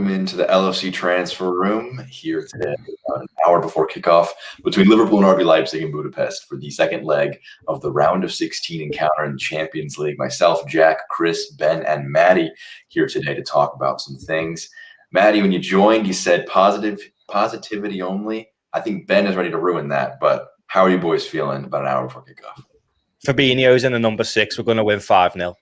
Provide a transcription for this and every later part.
welcome into the LFC transfer room here today, about an hour before kickoff between Liverpool and RB Leipzig in Budapest for the second leg of the round of 16 encounter in the Champions League. Myself, Jack, Chris, Ben, and Matty here today to talk about some things. Matty, when you joined, you said positivity only. I think Ben is ready to ruin that, but how are you boys feeling about an hour before kickoff? Fabinho's in the number 6. We're going to win 5-0.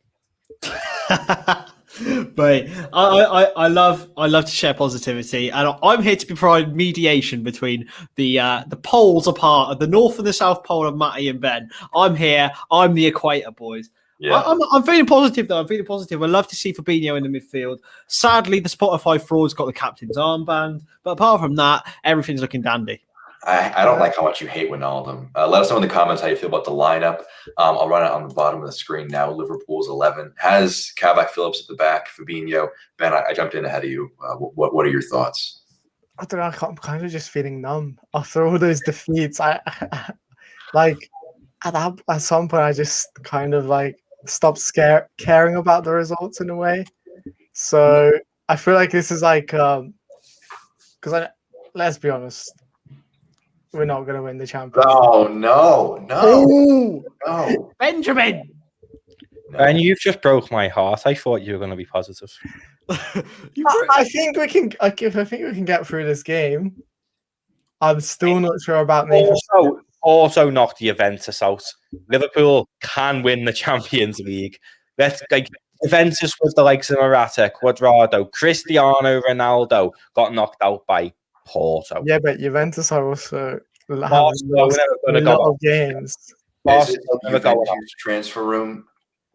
But I love to share positivity, and I'm here to provide mediation between the poles apart of the North and the South Pole of Matty and Ben. I'm here. I'm the equator, boys. Yeah. I'm feeling positive though. I'd love to see Fabinho in the midfield. Sadly, the Spotify fraud's got the captain's armband, but apart from that, everything's looking dandy. I don't like how much you hate Wijnaldum. Let us know in the comments how you feel about the lineup. I'll run it on the bottom of the screen now. Liverpool's 11 has Kabak, Phillips at the back, Fabinho. Ben, I jumped in ahead of you. What are your thoughts? I don't know. I'm kind of just feeling numb after all those defeats. I at some point I just kind of stopped caring about the results in a way. So I feel like this is because let's be honest. We're not going to win the Champions League. No. Benjamin! No. And you've just broke my heart. I thought you were going to be positive. I think we can get through this game. I'm still not sure about me. Also knock the Juventus out. Liverpool can win the Champions League. Juventus with the likes of Morata, Cuadrado, Cristiano Ronaldo got knocked out by Porto. Yeah, but Juventus are also a lot of games. Transfer room.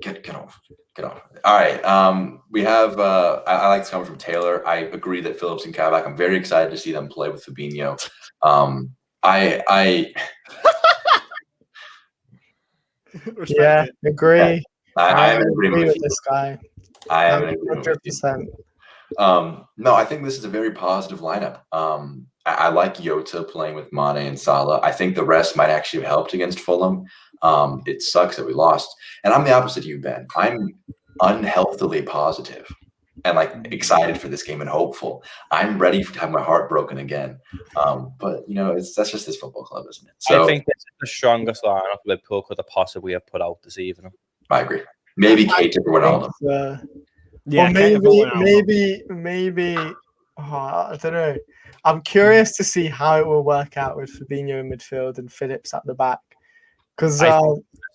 Get off. All right. We have. I like this comment from Taylor. I agree that Phillips and Kabak. I'm very excited to see them play with Fabinho. Yeah, agree. I am in agreement with this guy. I am in agreement with you. No, I think this is a very positive lineup. I like Jota playing with Mane and Salah. I think the rest might actually have helped against Fulham. It sucks that we lost. And I'm the opposite of you, Ben. I'm unhealthily positive and excited for this game and hopeful. I'm ready to have my heart broken again. But that's just this football club, isn't it? So I think this is the strongest lineup Liverpool could have possibly have put out this evening. I agree. Maybe Kate or Ronaldo. Yeah, maybe. I don't know. I'm curious to see how it will work out with Fabinho in midfield and Phillips at the back. Because I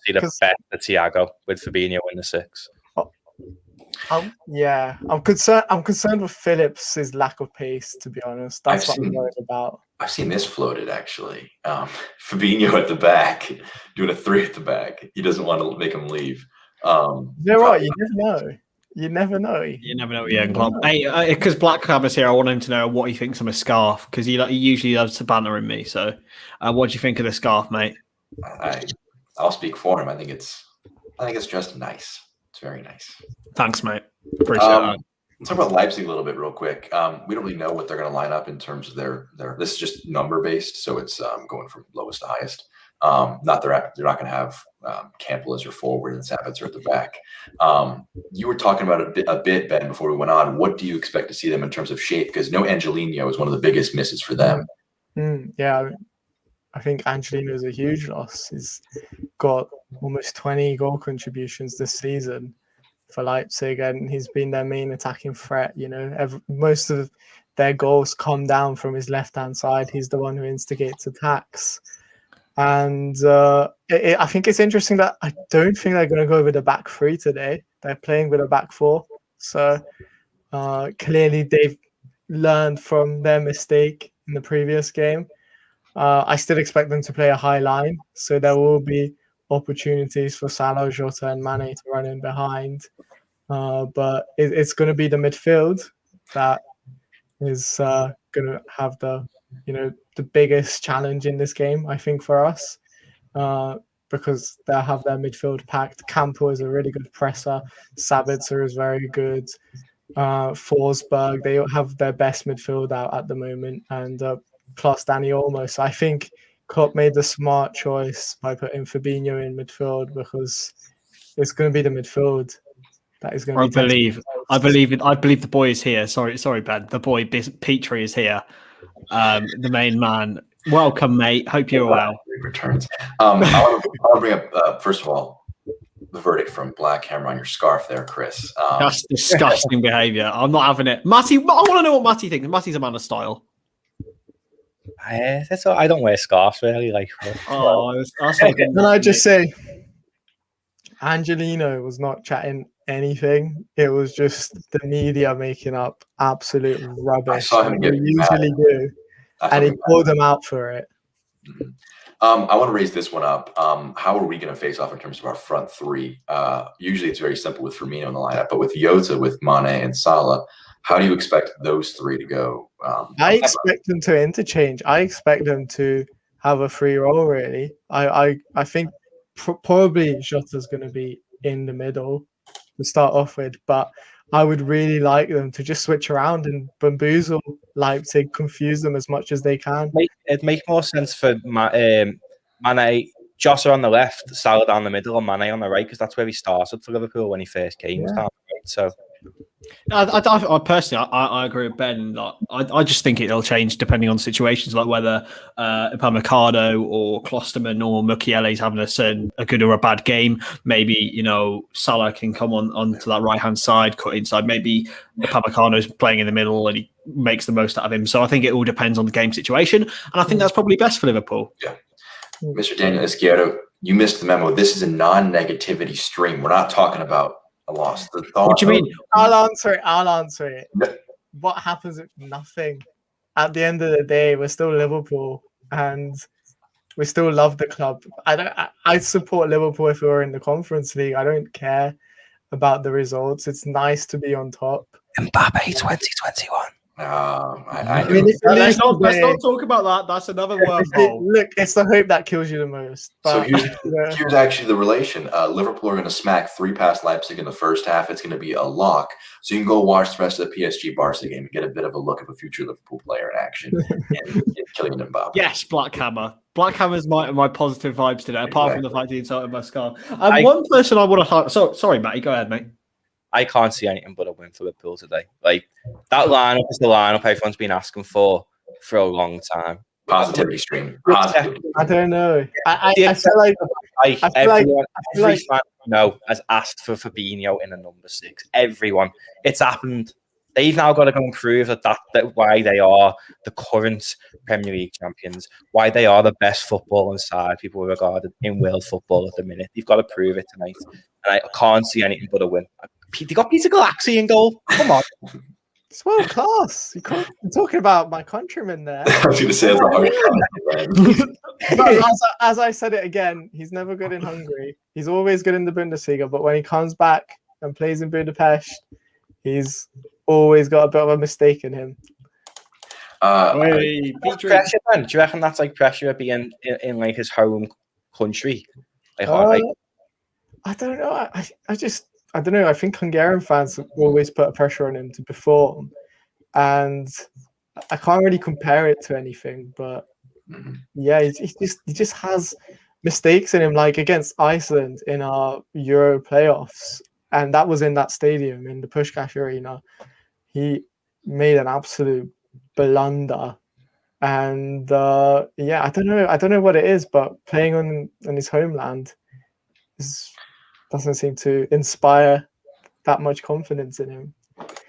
see the bet for Thiago with Fabinho in the 6. I'm concerned with Phillips' lack of pace. To be honest, that's what I'm worried about. I've seen this floated actually. Fabinho at the back, doing a 3 at the back. He doesn't want to make him leave. You know what? You never know. You never know. Yeah, Klopp. Hey, because Black Crab is here, I want him to know what he thinks of my scarf because he usually loves to banter in me. So, what do you think of the scarf, mate? I'll speak for him. I think it's just nice. It's very nice. Thanks, mate. Appreciate that. Let's talk about Leipzig a little bit real quick. We don't really know what they're going to line up in terms of their. This is just number based, so it's going from lowest to highest. They're not going to have Campbell as your forward and Sabitzer at the back. You were talking about it a bit, Ben, before we went on. What do you expect to see them in terms of shape? Because Angelino is one of the biggest misses for them. Yeah, I think Angelino is a huge loss. He's got almost 20 goal contributions this season for Leipzig, and he's been their main attacking threat. Most of their goals come down from his left-hand side. He's the one who instigates attacks. And I think it's interesting that I don't think they're going to go with a back 3 today. They're playing with a back 4. So clearly they've learned from their mistake in the previous game. I still expect them to play a high line. So there will be opportunities for Salah, Jota and Mane to run in behind. But it's going to be the midfield that is going to have the biggest challenge in this game, I think, for us, because they'll have their midfield packed. Campo is a really good presser. Sabitzer is very good. Forsberg, they have their best midfield out at the moment, and plus Dani Olmo. So I think Klopp made the smart choice by putting Fabinho in midfield because it's going to be the midfield that is going to I be. believe the boy is here. Sorry, Ben. The boy Petrie is here. The main man. Welcome, mate. Hope you're well. Returns. I want to bring up first of all the verdict from Black Hammer on your scarf there, Chris. That's disgusting behaviour. I'm not having it. Matty, I want to know what Matty thinks. Matty's a man of style. That's all, I don't wear scarves really. Like, Can I just say, Angelino was not chatting anything. It was just the media making up absolute rubbish. I saw him get usually do, and he called them out for it. Mm-hmm. I want to raise this one up. How are we going to face off in terms of our front three? Usually it's very simple with Firmino in the lineup, but with Jota, with Mane, and Salah, how do you expect those three to go? I expect them to interchange. I expect them to have a free role, really. I think probably Jota's going to be in the middle to start off with, but I would really like them to just switch around and bamboozle Leipzig, confuse them as much as they can. It'd make more sense for Mane, Jota on the left, Salah down the middle, and Mane on the right, because that's where he started for Liverpool when he first came. Yeah. So, I personally, I agree with Ben. Like, I just think it'll change depending on situations, like whether Upamecano or Klosterman or Mukiele's having a good or a bad game. Maybe Salah can come onto that right hand side, cut inside. Maybe Upamecano's playing in the middle and he makes the most out of him. So I think it all depends on the game situation, and I think that's probably best for Liverpool. Yeah, Mr. Daniel Izquierdo, you missed the memo. This is a non-negativity stream. We're not talking about a loss. What do you mean? I'll answer it. What happens if nothing? At the end of the day, we're still Liverpool, and we still love the club. I support Liverpool if we were in the Conference League. I don't care about the results. It's nice to be on top. Mbappe 2021. Let's not talk about that. That's another wormhole. Look, it's the hope that kills you the most. But, so here's actually the relation. Liverpool are going to smack 3 past Leipzig in the first half. It's going to be a lock. So you can go watch the rest of the PSG Barca game and get a bit of a look of a future Liverpool player in action and Kylian Mbappe. Yes, Black Hammer. Black Hammer's my positive vibes today, apart from the fact he insulted my scar. One person I want to... Sorry, Matty, go ahead, mate. I can't see anything but a win for Liverpool today. Like, that lineup is the lineup everyone's been asking for a long time. Positivity stream. Positivity. I don't know. I feel like every fan has asked for Fabinho in a number 6. Everyone. It's happened. They've now got to go and prove that why they are the current Premier League champions, why they are the best football inside people regarded in world football at the minute. They've got to prove it tonight. And I can't see anything but a win. They got Peter Galaxy in goal. Come on. It's world class. You're talking about my countryman there. I was going to say as I said it again, he's never good in Hungary. He's always good in the Bundesliga, but when he comes back and plays in Budapest, he's always got a bit of a mistake in him. Pressure, man. Do you reckon that's like pressure of being in like his home country? I don't know. I don't know. I think Hungarian fans always put pressure on him to perform, and I can't really compare it to anything. But yeah, he just has mistakes in him, like against Iceland in our Euro playoffs, and that was in that stadium in the Puskás Arena. He made an absolute blunder, and I don't know what it is, but playing on his homeland doesn't seem to inspire that much confidence in him.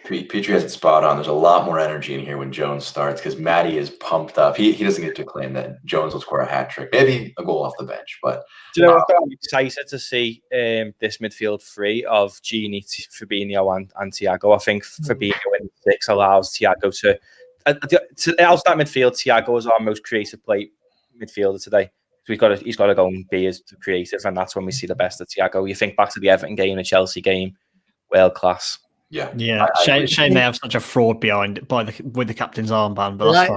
Petrie has it spot on. There's a lot more energy in here when Jones starts because Matty is pumped up. He doesn't get to claim that Jones will score a hat trick, maybe a goal off the bench. But do you know what? I'm excited to see this midfield three of Gini, Fabinho, and Thiago. I think Fabinho in 6 allows Thiago to else that midfield. Thiago is our most creative midfielder today. So he's got to go and be as creative, and that's when we see the best of Thiago. You think back to the Everton game, the Chelsea game, world class. Yeah. Shame they have such a fraud behind it with the captain's armband. But that's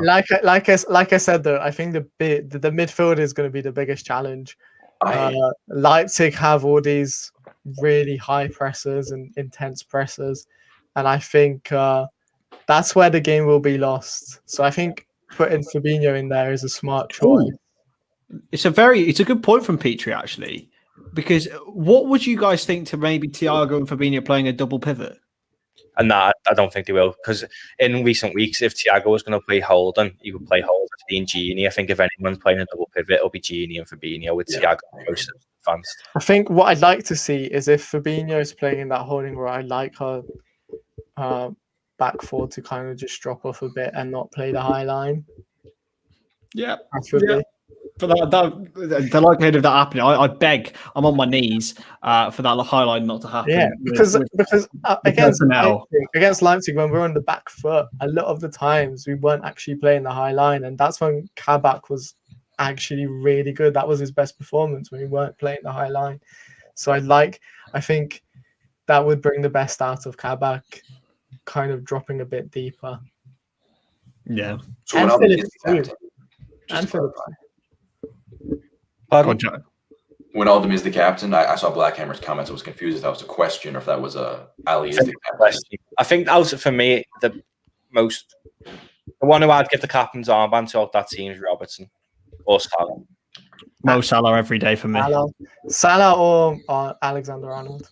like I said though, I think the midfield is going to be the biggest challenge. Leipzig have all these really high pressers and intense pressers, and I think that's where the game will be lost. So I think putting Fabinho in there is a smart choice. It's a good point from Petrie actually. Because what would you guys think to maybe Thiago and Fabinho playing a double pivot? And that I don't think they will, because in recent weeks, if Thiago was going to play Holden, he would play Holden and Gini. I think if anyone's playing a double pivot, it'll be Gini and Fabinho with Thiago most advanced. I think what I'd like to see is if Fabinho is playing in that holding role, I'd like her back four to kind of just drop off a bit and not play the high line. Yeah. Preferably. For the likelihood of that happening, I beg, I'm on my knees for that high line not to happen. Yeah, because against Leipzig, when we were on the back foot, a lot of the times we weren't actually playing the high line, and that's when Kabak was actually really good. That was his best performance, when we weren't playing the high line. So I think that would bring the best out of Kabak, kind of dropping a bit deeper. Yeah. So And Wijnaldum Phillips is the too. captain. And Phillips. Wijnaldum is the captain. I saw Blackhammer's comments. I was confused if that was a question or if that was Ali is the captain. I think also for me, the one who I'd give the captain's armband to that team is Robertson or Salah. Mo Salah every day for me. Salah or Alexander-Arnold.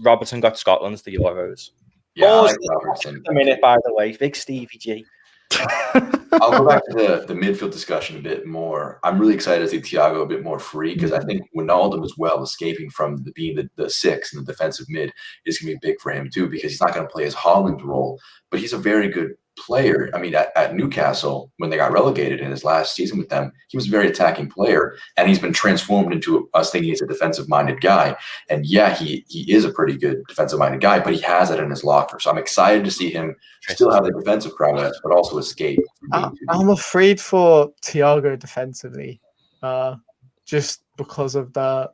Robertson got Scotland's the Euros. Yeah, I Pause like Robertson. a minute, by the way. Big Stevie G. I'll go back to the midfield discussion a bit more. I'm really excited to see Thiago a bit more free, because I think Wijnaldum as well, escaping from being the six in the defensive mid, is going to be big for him too, because he's not going to play his Haaland role, but he's a very good player. I mean, at Newcastle, when they got relegated in his last season with them, he was a very attacking player, and he's been transformed into us thinking he's a defensive-minded guy. And yeah, he is a pretty good defensive-minded guy, but he has it in his locker. So I'm excited to see him still have the defensive prowess, but also escape. I'm afraid for Thiago defensively, just because of the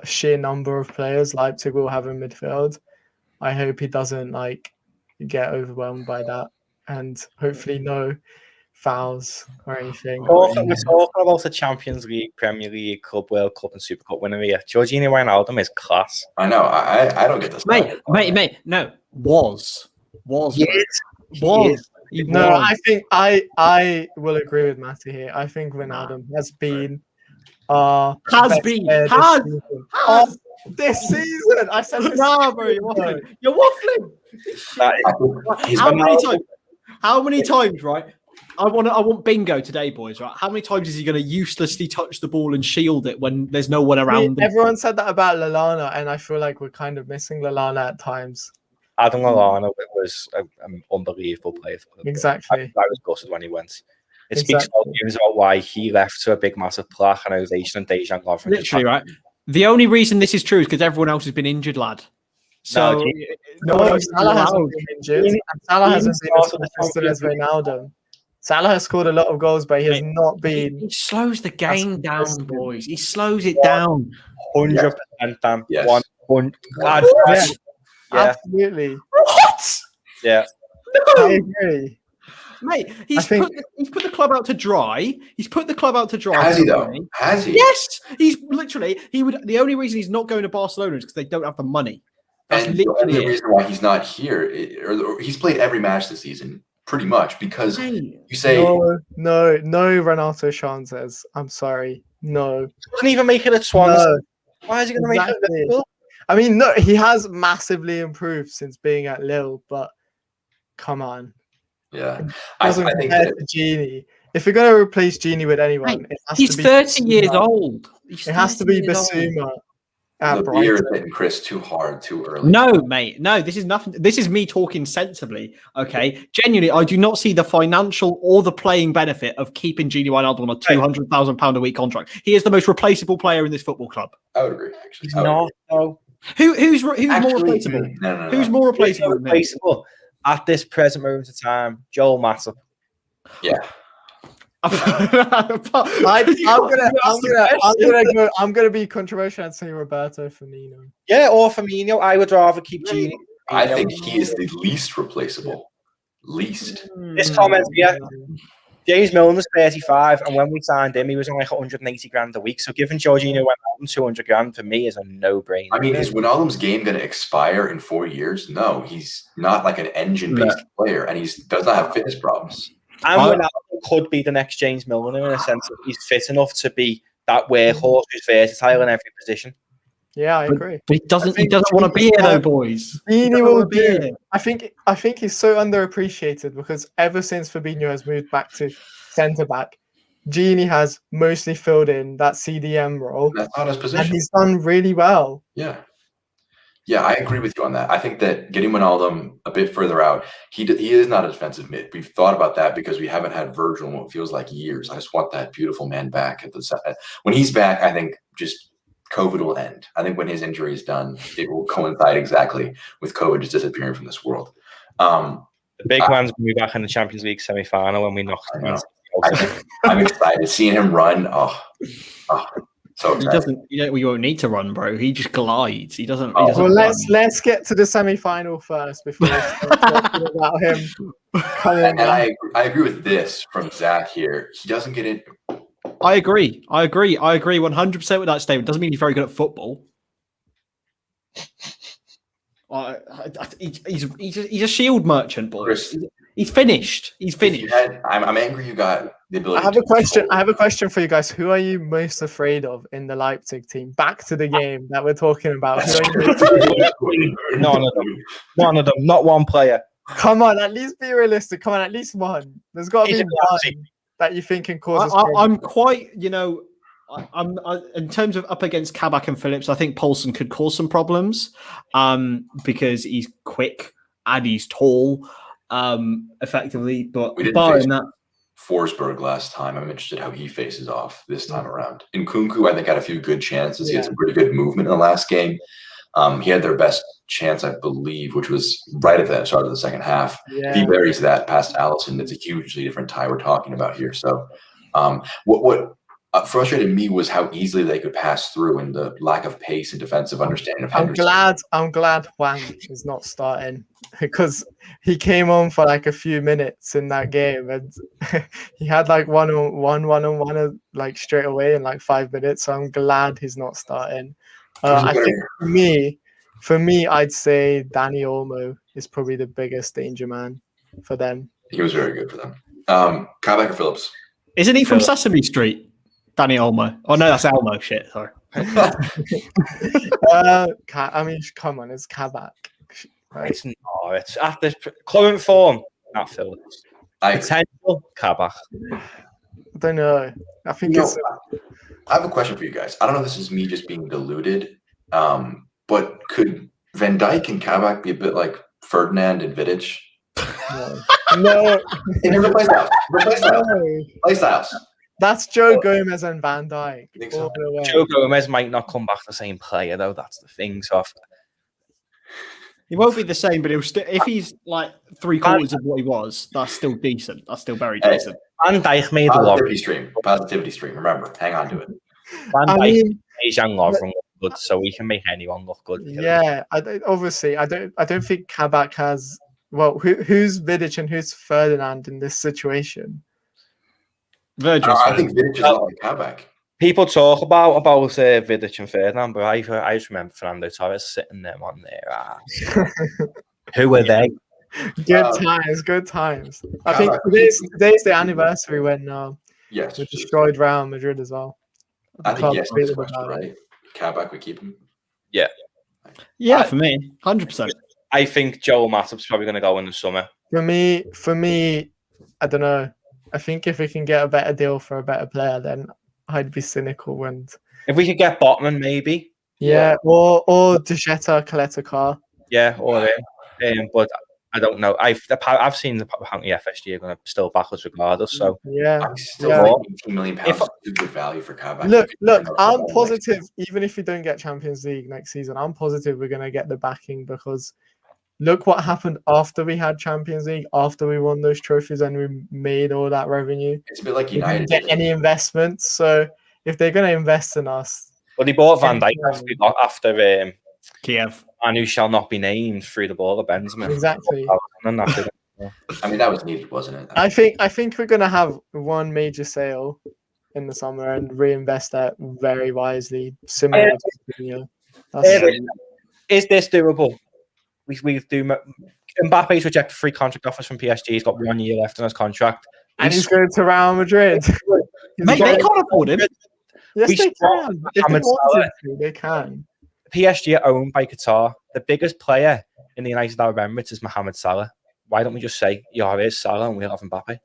sheer number of players Leipzig will have in midfield. I hope he doesn't get overwhelmed by that. And hopefully no fouls or anything. We're talking about the Champions League, Premier League, Club World Cup and Super Cup winner here. Jorginho Wijnaldum is class. I know. I don't get this. Mate. No, was. No, I think I will agree with Matty here. I think Wijnaldum has been this season. I said this. Nah, bro, you're waffling. How many times, right? I want bingo today, boys, right? How many times is he going to uselessly touch the ball and shield it when there's no one around him? Everyone said that about Lallana, and I feel like we're kind of missing Lallana at times. Adam Lallana was an unbelievable player. Exactly. I was gutted when he went. It speaks volumes about why he left to a big, massive plaque and ovation and Dejan Lovren. Literally, right? The only reason this is true is because everyone else has been injured, lad. So Salah hasn't been injured. And Salah hasn't been as consistent as Wijnaldum. Salah has scored a lot of goals, but he has not been. He slows the game down, boys. He slows it down. 100% Dan. Yes. 100%. Absolutely. What? Yeah. No. I agree. Mate, he's put the club out to dry. He's put the club out to dry. Has he though? Has he? Yes. He's literally the only reason he's not going to Barcelona is because they don't have the money. That's and the reason why he's not here, or he's played every match this season, pretty much, because you say no, Renato Sean says, I'm sorry. No. Doesn't even make it at Swans. No. Why is he going to make it at Liverpool? I mean, no, he has massively improved since being at Lille, but come on. Yeah. I think that Gini. If you're going to replace Gini with anyone, he's 30 years old. It has to be Basuma. The beer is hitting Chris too hard, too early. No, mate. No, this is nothing. This is me talking sensibly. Okay, genuinely, I do not see the financial or the playing benefit of keeping Gini Wijnaldum on a £200,000 a week contract. He is the most replaceable player in this football club. I would agree. Actually, he's not. No. Who's more replaceable? No. Who's more replaceable? At this present moment of time? Joel Matip. Yeah. I'm gonna be controversial and say Roberto Firmino. Yeah, or Firmino. I would rather keep Gini. I think he is the least replaceable. Least. This comment here. James Milner's 35, and when we signed him, he was on like 180 grand a week. So giving Jorginho Wijnaldum 200 grand for me is a no-brainer. I mean, is Wijnaldum's game going to expire in 4 years? No, he's not like an engine-based player, and he does not have fitness problems. And Wijnaldum could be the next James Milner in a sense that he's fit enough to be that workhorse who's versatile in every position. Yeah, I agree. But he doesn't want to be here though, boys. He doesn't will wanna be do. here. I think he's so underappreciated because ever since Fabinho has moved back to centre back, Gini has mostly filled in that CDM role, That's not his and position. he's done really well. Yeah. Yeah, I agree with you on that. I think that getting Wijnaldum a bit further out, he is not a defensive mid. We've thought about that because we haven't had Virgil in what feels like years. I just want that beautiful man back at the side. When he's back, I think just COVID will end. I think when his injury is done, it will coincide exactly with COVID just disappearing from this world. The big man's going to be back in the Champions League semi-final when we knock him out. I'm excited. Seeing him run, so He excited. doesn't. You won't need to run, bro. He just glides. He doesn't. Oh. He doesn't Well, run. let's get to the semi-final first before we start talking about him coming And back. I agree with this from Zach here. He doesn't get in. I agree 100% with that statement. Doesn't mean he's very good at football. He's a shield merchant, boys. Chris, He's finished. He's finished. I'm angry you got the ability. I have a question for you guys. Who are you most afraid of in the Leipzig team? Back to the game that we're talking about. Who are you most afraid of? None of them. None of them. Not one player. Come on, at least be realistic. Come on, at least one. There's got to be one that you think can cause us. I'm quite, I'm in terms of up against Kabak and Phillips, I think Poulsen could cause some problems because he's quick and he's tall, effectively. But We didn't barring face that, Forsberg last time. I'm interested how he faces off this time around. And Nkunku, I think, had a few good chances. He had some pretty good movement in the last game. He had their best chance, I believe, which was right at the start of the second half. If he buries that past Allison, it's a hugely different tie we're talking about here. So what frustrated me was how easily they could pass through and the lack of pace and defensive understanding of Henderson. I'm glad Wang is not starting because he came on for like a few minutes in that game and he had like one-on-one like straight away in like 5 minutes. So I'm glad he's not starting. I think for me, I'd say Danny Olmo is probably the biggest danger man for them. He was very good for them. Kabak or Phillips? isn't he from Sesame Street? Danny Olmo. Oh no, that's Elmo. Shit, sorry. I mean, come on, it's Kabak. Right? It's not. It's after current form. Not Phillips. Potential Kabak. I don't know. I think I have a question for you guys. I don't know if this is me just being deluded, but could Van Dijk and Kabak be a bit like Ferdinand and Vidic? no. Play styles. That's Joe Gomez and Van Dijk. You think so? Joe Gomez might not come back the same player though. That's the thing. So He won't be the same, but if he's like 3/4 of what he was, that's still decent. That's still very decent. Van Dijk made a lot. Positivity stream. Remember, hang on to it. Van Dijk made Jan Lovren look good, so we can make anyone look good. Yeah, I don't think Kabak has. Well, who's Vidic and who's Ferdinand in this situation? Virgil. I think Vidic is not like Kabak. People talk about Vidic and Ferdinand, but I just remember Fernando Torres sitting there on there. Who are they? Good times. I think today's the anniversary when we destroyed Real Madrid as well. I think yes, this question, right? Kabak, we keep him. Yeah, for me, 100%. I think Joel Matip's probably going to go in the summer. For me, I don't know. I think if we can get a better deal for a better player, then I'd be cynical. And if we could get Botman, maybe. Yeah, or Duchetta, Kaleta. Yeah, or him. But I don't know. I've seen the apparently FSG are going to still back us regardless. So I'm still think £18 million is good value for Kabak. Look, I'm positive. Even if we don't get Champions League next season, I'm positive we're going to get the backing because. Look what happened after we had Champions League, after we won those trophies and we made all that revenue. It's a bit like United. We didn't get any investments. So if they're going to invest in us. Well, they bought Van Dijk after Kiev. And who shall not be named through the ball of Benzema. Exactly. I mean, that was needed, wasn't it? I think we're going to have one major sale in the summer and reinvest that very wisely. Similar to Is this doable? We do. Mbappe's rejected free contract offers from PSG. He's got 1 year left on his contract. And he's going to Real Madrid. Mate, they can't afford him. Yes, We they swapped can. If they Mohamed wanted to, they can. PSG are owned by Qatar. The biggest player in the United Arab Emirates is Mohamed Salah. Why don't we just say, yeah, here's Salah and we'll have Mbappe?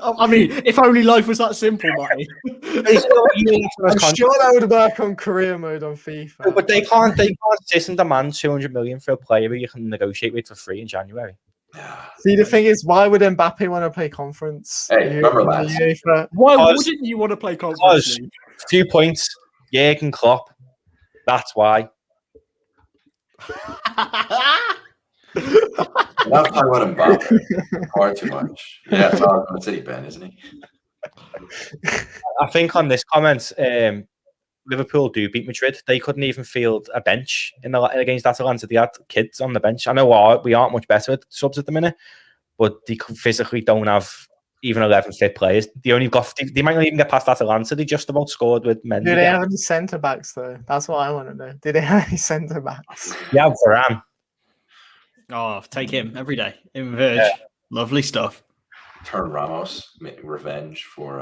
I mean, if only life was that simple, Matty. I'm sure that would work on career mode on FIFA. But they can't sit and demand 200 million for a player who you can negotiate with for free in January. See, the thing is, why would Mbappe want to play conference? Hey, remember that? Why wouldn't you want to play conference league? 2 points, Jurgen Klopp. That's why. Not talking about Mbappe far too much. Yeah, it's all on the City, Ben, isn't he? I think on this comment, Liverpool do beat Madrid. They couldn't even field a bench against Atalanta. They had kids on the bench. I know we aren't much better at subs at the minute, but they physically don't have even 11 fit players. They might not even get past Atalanta. They just about scored with men. Do they have any centre backs though? That's what I want to know. Do they have any centre backs? Yeah, Varane. Oh, take him every day. In Verge. Yeah. Lovely stuff. Turn Ramos, revenge for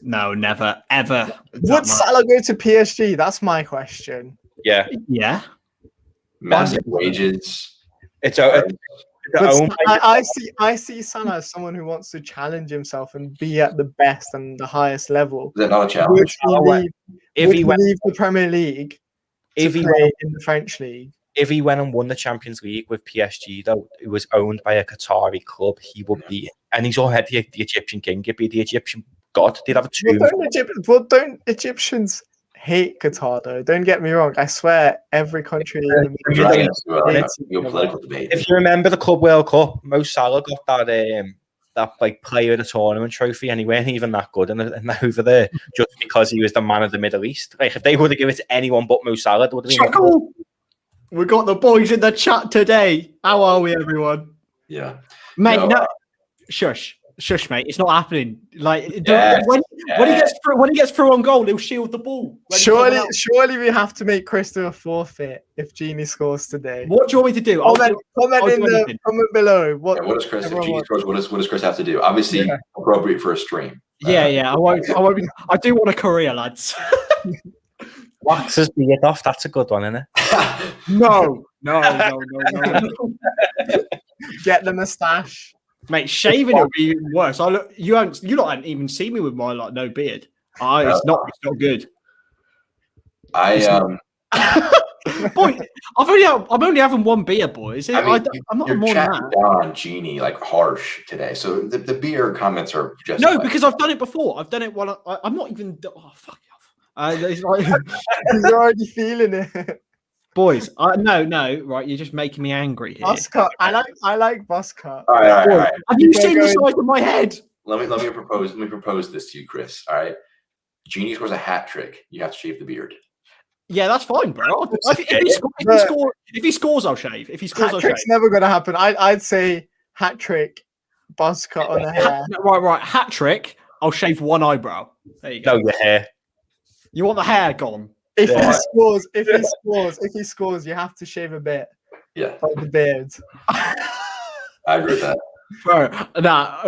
No, never, ever. Would Salah go to PSG? That's my question. Yeah. Yeah. massive wages. I see Salah as someone who wants to challenge himself and be at the best and the highest level. Is that not a challenge? Would he leave the Premier League to play in the French league? If he went and won the Champions League with PSG, though, it was owned by a Qatari club, he would be, and he's already the Egyptian king. He'd be the Egyptian god. They'd have a tomb. Don't Egyptians hate Qatar though? Don't get me wrong. I swear, every country in the political debate. If you remember the Club World Cup, Mo Salah got that like player of the tournament trophy, and he weren't even that good and over there just because he was the man of the Middle East. Like if they would have given it to anyone but Mo Salah, it would have been. We got the boys in the chat today. How are we, everyone? Yeah, mate. No, shush, mate. It's not happening. Like when he gets through on goal, he'll shield the ball. Surely we have to make Crystal forfeit if Genie scores today. What do you want me to do? Comment below. What does Chris? If Genie scores, what does Chris have to do? Obviously, appropriate for a stream. Yeah. I won't. I do want a career, lads. Wax his beard off. That's a good one, isn't it? No. Get the moustache, mate. Shaving would be even worse. You don't even see me with my no beard. It's not good. Boy, I'm only having one beer, boys. I'm not you're more than that. Down on Genie like harsh today. So the beer comments are just because I've done it before. I've done it while I'm not even. Oh fuck off. He's already feeling it. Boys, no, right? You're just making me angry here. Buzz cut. I like buzz cut. All right. Have you seen the size of my head? Let me propose this to you, Chris. All right. Genie scores a hat trick. You have to shave the beard. Yeah, that's fine, bro. If he scores, I'll shave. If he scores, I'll shave. Hat trick's never gonna happen. I'd say hat trick, buzz cut on the hair. Right. Hat trick. I'll shave one eyebrow. There you go. No, your hair. You want the hair gone? If he scores, you have to shave a bit. Yeah. Like the beard. I agree with that. Bro,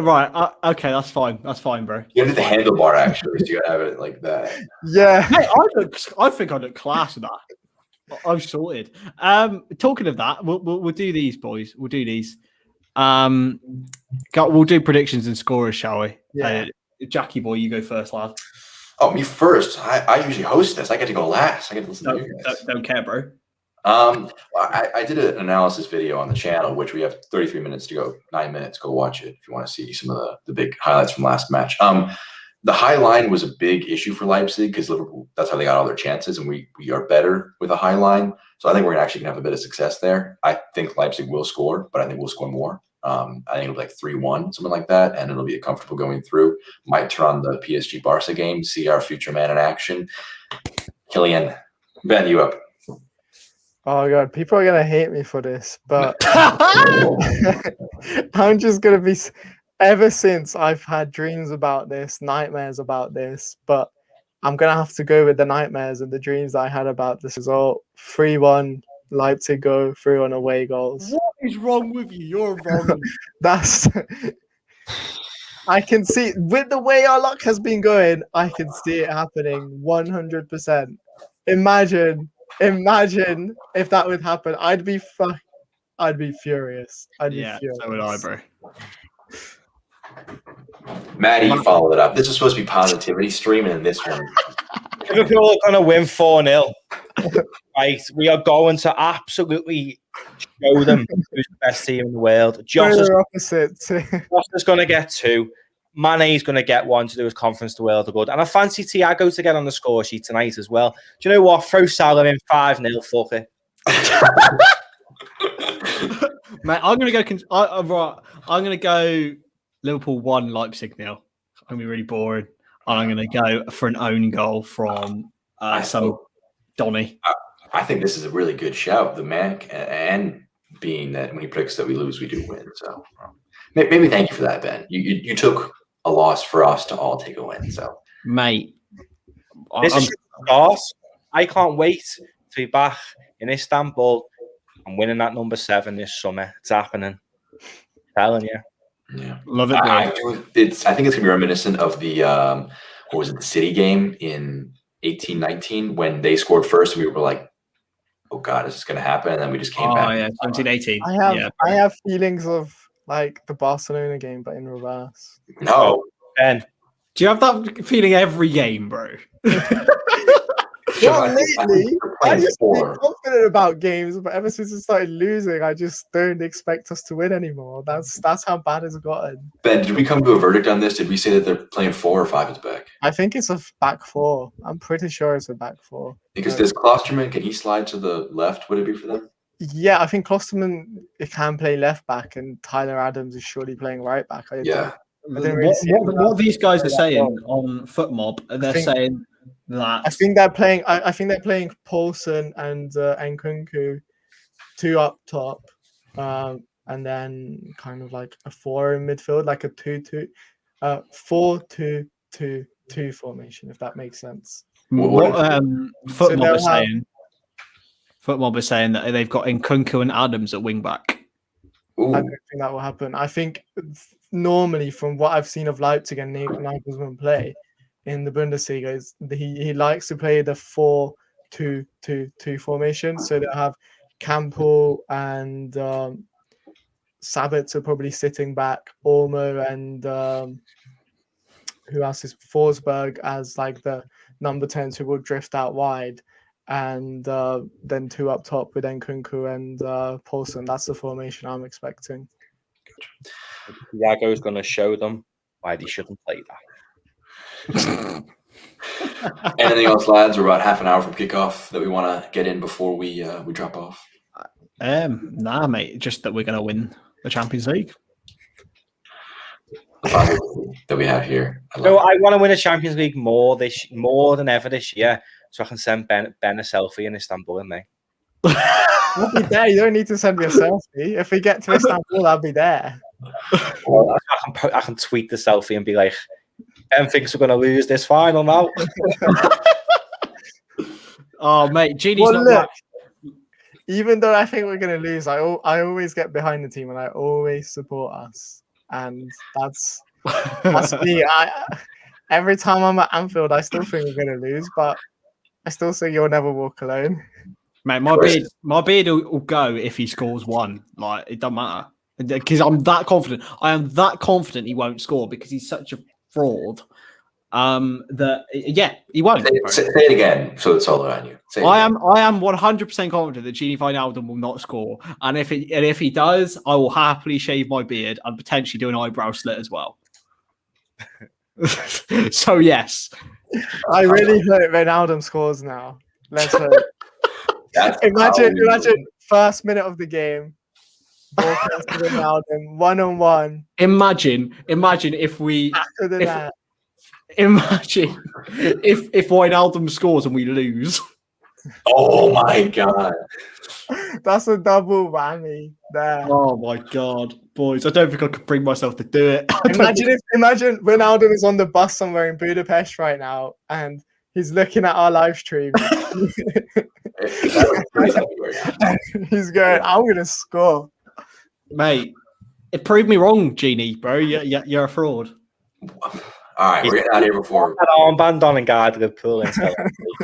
right. Okay, that's fine. That's fine, bro. You have the handlebar actually, so you gotta have it like that. Yeah. Hey, I think I look class with that. I'm sorted. Talking of that, we'll do these, boys. We'll do these. We'll do predictions and scorers, shall we? Yeah. Jackie boy, you go first, lad. Oh, me first. I usually host this. I get to go last. I get to listen to you guys. Don't care, bro. I did an analysis video on the channel, which we have 33 minutes to go, 9 minutes. Go watch it if you want to see some of the big highlights from last match. The high line was a big issue for Leipzig because Liverpool, that's how they got all their chances, and we are better with a high line. So I think we're actually going to have a bit of success there. I think Leipzig will score, but I think we'll score more. I think it'll be like 3-1, something like that, and it'll be a comfortable going through. Might turn on the PSG Barca game, see our future man in action. Kylian, Ben, you up? Oh god, people are gonna hate me for this, but I'm just gonna be. Ever since I've had dreams about this, nightmares about this, but I'm gonna have to go with the nightmares and the dreams I had about this result. 3-1. Leipzig go through on away goals. What is wrong with you? You're wrong. That's I can see with the way our luck has been going, I can see it happening 100%. Imagine if that would happen. I'd be furious. I'd be furious. So would I, bro. Matty, you followed it up. This is supposed to be positivity streaming, and this one. Liverpool are going to win 4-0. Right, we are going to absolutely show them who's the best team in the world. Josh is going to get 2. Mane's going to get 1 to do his Conference to World of Good. And I fancy Thiago to get on the score sheet tonight as well. Do you know what? Throw Salah in 5-0. Fuck it. Mate, I'm going to go Liverpool 1, Leipzig 0. It's going to be really boring. And I'm going to go for an own goal from some Donny. I think this is a really good shout. The Mac, and being that when he predicts that we lose, we do win. So maybe thank you for that, Ben. You took a loss for us to all take a win. So, mate, this is loss. I can't wait to be back in Istanbul and winning that number 7 this summer. It's happening. I'm telling you. Yeah, love it. I think it's gonna be reminiscent of the what was it, the City game in 18-19 when they scored first. And we were like, "Oh God, is this gonna happen?" And then we just came back. Oh yeah, 17-18. I have feelings of like the Barcelona game, but in reverse. No, Ben, do you have that feeling every game, bro? Well, lately, I used to be confident about games, but ever since we started losing, I just don't expect us to win anymore. That's how bad it's gotten. Ben, did we come to a verdict on this? Did we say that they're playing 4 or 5 at the back? I think it's a back 4. I'm pretty sure it's a back 4. Because this Klosterman, can he slide to the left? Would it be for them? Yeah, I think Klosterman can play left back, and Tyler Adams is surely playing right back. What these guys are saying on FootMob, they're saying that I think they're playing. I think they're playing Paulson and Nkunku 2 up top, and then kind of like a 4 in midfield, like a 4-2-2-2 formation, if that makes sense. FootMob is saying that they've got Nkunku and Adams at wing back. Ooh. I don't think that will happen. I think normally, from what I've seen of Leipzig and Nagelsmann play in the Bundesliga, he likes to play the 4-2-2-2 formation. So they'll have Campbell and Sabitzer are probably sitting back, Olmo and who else is Forsberg as like the number 10s who will drift out wide, and then 2 up top with Nkunku and Paulson. That's the formation I'm expecting. Thiago's going to show them why they shouldn't play that. Anything else, lads? We're about half an hour from kickoff that we want to get in before we drop off. Nah, mate. Just that we're going to win the Champions League. That we have here. I want to win a Champions League more than ever this year, so I can send Ben a selfie in Istanbul, and mate. I'll be there. You don't need to send me a selfie. If we get to Istanbul, I'll be there. Well, I can tweet the selfie and be like, Ben thinks we're going to lose this final now. Oh, mate, Genie's not right. Even though I think we're going to lose, I always get behind the team and I always support us. And that's me. Every time I'm at Anfield, I still think we're going to lose, but I still say you'll never walk alone. Mate, my beard will go if he scores 1. Like, it doesn't matter. Because I'm that confident. I am that confident he won't score because he's such a fraud. He won't. Say it again, so it's all on you. I am 100% confident that Gini Wijnaldum will not score, and if he does, I will happily shave my beard and potentially do an eyebrow slit as well. So yes, I really hope Wijnaldum scores now. Let's hope. Imagine first minute of the game. Wijnaldum 1-on-1. Imagine if we after the net. Imagine if Wijnaldum scores and we lose. Oh my God. That's a double whammy there. Oh my God, boys. I don't think I could bring myself to do it. Imagine Wijnaldum is on the bus somewhere in Budapest right now and he's looking at our live stream. He's going, I'm going to score. Mate, it proved me wrong, Genie, bro. You're a fraud. All right, we're getting out of here before. That armband on and guard Liverpool.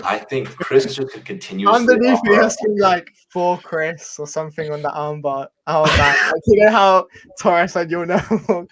I think Chris is just continuously Underneath me has been like for Chris or something on the armband. Like, you know how Torres said you'll know.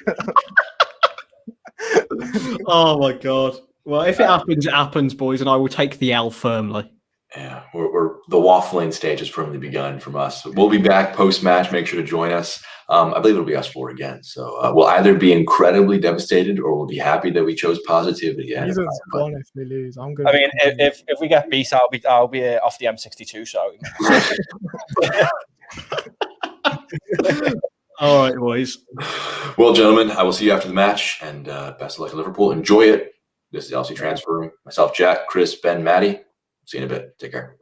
Oh my god. Well, if it happens, it happens, boys, and I will take the L firmly. Yeah, we're the waffling stage has firmly begun from us. We'll be back post-match. Make sure to join us. I believe it'll be us four again. So we'll either be incredibly devastated or we'll be happy that we chose positivity. Season's gone if we lose. I'm good. I mean, if we get beat, I'll be off the M62. So. All right, boys. Well, gentlemen, I will see you after the match, and best of luck at Liverpool. Enjoy it. This is LC Transfer Room. Myself, Jack, Chris, Ben, Matty. See you in a bit. Take care.